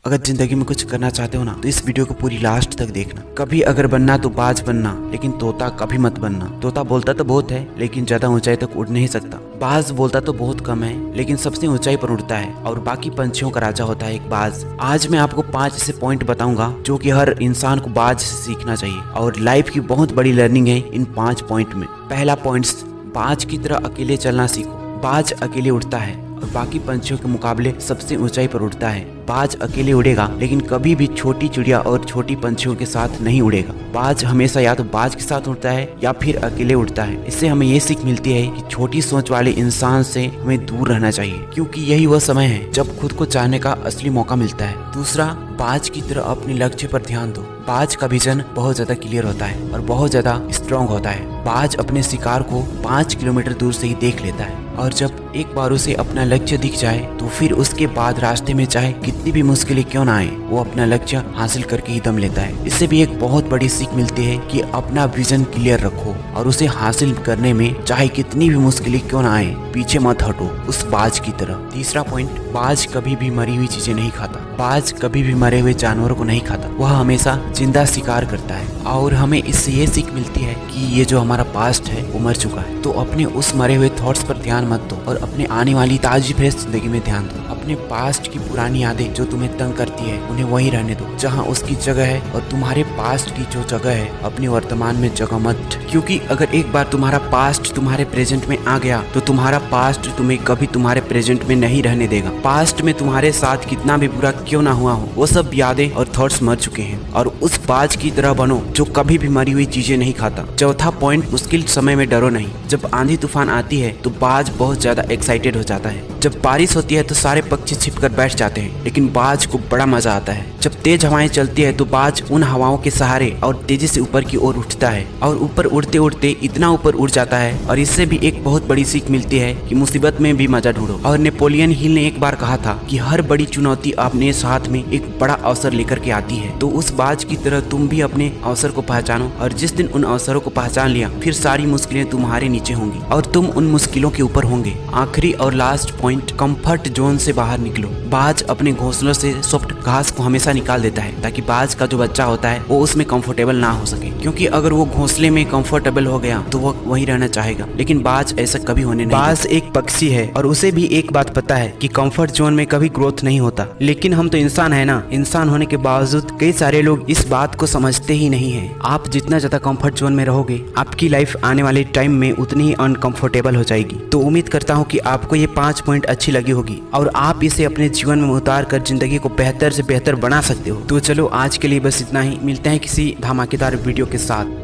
अगर जिंदगी में कुछ करना चाहते हो ना तो इस वीडियो को पूरी लास्ट तक देखना। कभी अगर बनना तो बाज बनना, लेकिन तोता कभी मत बनना। तोता बोलता तो बहुत है लेकिन ज्यादा ऊंचाई तक उड़ नहीं सकता। बाज बोलता तो बहुत कम है लेकिन सबसे ऊंचाई पर उड़ता है और बाकी पंछियों का राजा होता है एक बाज। आज मैं आपको 5 ऐसे पॉइंट बताऊंगा जो कि हर इंसान को बाज से सीखना चाहिए और लाइफ की बहुत बड़ी लर्निंग है इन 5 पॉइंट में। पहला पॉइंट, बाज की तरह अकेले चलना सीखो। बाज अकेले उड़ता है और बाकी पंछियों के मुकाबले सबसे ऊंचाई पर उड़ता है। बाज अकेले उड़ेगा लेकिन कभी भी छोटी चिड़िया और छोटी पंछियों के साथ नहीं उड़ेगा। बाज हमेशा या तो बाज के साथ उड़ता है या फिर अकेले उड़ता है। इससे हमें ये सीख मिलती है कि छोटी सोच वाले इंसान से हमें दूर रहना चाहिए, क्योंकि यही वह समय है जब खुद को चाहने का असली मौका मिलता है। दूसरा, बाज की तरह अपने लक्ष्य पर ध्यान दो। बाज का विजन बहुत ज्यादा क्लियर होता है और बहुत ज्यादा स्ट्रॉन्ग होता है। बाज अपने शिकार को 5 किलोमीटर दूर से ही देख लेता है और जब एक बार उसे अपना लक्ष्य दिख जाए तो फिर उसके बाद रास्ते में चाहे कितनी भी मुश्किलें क्यों ना आए, वो अपना लक्ष्य हासिल करके ही दम लेता है। इससे भी एक बहुत बड़ी सीख मिलती है कि अपना विजन क्लियर रखो और उसे हासिल करने में चाहे कितनी भी मुश्किलें क्यों ना आए, पीछे मत हटो उस बाज की तरह। तीसरा पॉइंट, बाज कभी भी मरी हुई चीजें नहीं खाता। बाज कभी भी मरे हुए जानवरों को नहीं खाता, वह हमेशा जिंदा शिकार करता है। और हमें इससे ये सीख मिलती है कि ये जो हमारा पास्ट है वो मर चुका है, तो अपने उस मरे हुए थॉट्स पर ध्यान मत दो और अपने आने वाली ताजी फ्रेश जिंदगी में ध्यान दो। अपने पास्ट की पुरानी यादें जो तुम्हें तंग करती है उन्हें वहीं रहने दो जहां उसकी जगह है, और तुम्हारे पास्ट की जो जगह है अपने वर्तमान में जगह मत, क्योंकि अगर एक बार तुम्हारा पास्ट तुम्हारे प्रेजेंट में आ गया तो तुम्हारा पास्ट तुम्हें कभी तुम्हारे प्रेजेंट में नहीं रहने देगा। पास्ट में तुम्हारे साथ कितना भी बुरा क्यों ना हुआ हो, वो सब यादें और थॉट्स मर चुके हैं और उस बाज की तरह बनो जो कभी भी मरी हुई चीजें नहीं खाता। चौथा पॉइंट, मुश्किल समय में डरो नहीं। जब आंधी तूफान आती है तो बाज बहुत ज्यादा एक्साइटेड हो जाता है। जब बारिश होती है तो सारे पक्षी छिपकर बैठ जाते हैं, लेकिन बाज को बड़ा मजा आता है। जब तेज हवाएं चलती है तो बाज उन हवाओं के सहारे और तेजी से ऊपर की ओर उठता है और ऊपर उड़ते उड़ते इतना ऊपर उड़ जाता है। और इससे भी एक बहुत बड़ी सीख मिलती है कि मुसीबत में भी मजा ढूंढो। और नेपोलियन हिल ने एक बार कहा था कि हर बड़ी चुनौती अपने साथ में एक बड़ा अवसर लेकर के आती है। तो उस बाज की तरह तुम भी अपने अवसर को पहचानो, और जिस दिन उन अवसरों को पहचान लिया फिर सारी मुश्किलें तुम्हारे नीचे होंगी और तुम उन मुश्किलों के ऊपर होंगे। आखिरी और लास्ट पॉइंट, कंफर्ट जोन से बाहर निकलो। बाज अपने घोंसलों से सॉफ्ट घास को हमेशा निकाल देता है ताकि बाज का जो बच्चा होता है वो उसमें कंफर्टेबल ना हो सके, क्योंकि अगर वो घोंसले में कंफर्टेबल हो गया तो वो वहीं रहना चाहेगा, लेकिन बाज ऐसा कभी होने नहीं। बाज एक पक्षी है और उसे भी एक बात पता है कि कंफर्ट जोन में कभी ग्रोथ नहीं होता, लेकिन हम तो इंसान है ना। इंसान होने के बावजूद कई सारे लोग इस बात को समझते ही नहीं है। आप जितना ज्यादा कंफर्ट जोन में रहोगे आपकी लाइफ आने वाले टाइम में उतनी ही अनकंफर्टेबल हो जाएगी। तो उम्मीद करता हूँ कि आपको ये 5 पॉइंट अच्छी लगी होगी और आप इसे अपने जीवन में उतार कर जिंदगी को बेहतर से बेहतर बना सकते हो। तो चलो आज के लिए बस इतना ही, मिलते हैं किसी धमाकेदार वीडियो के साथ।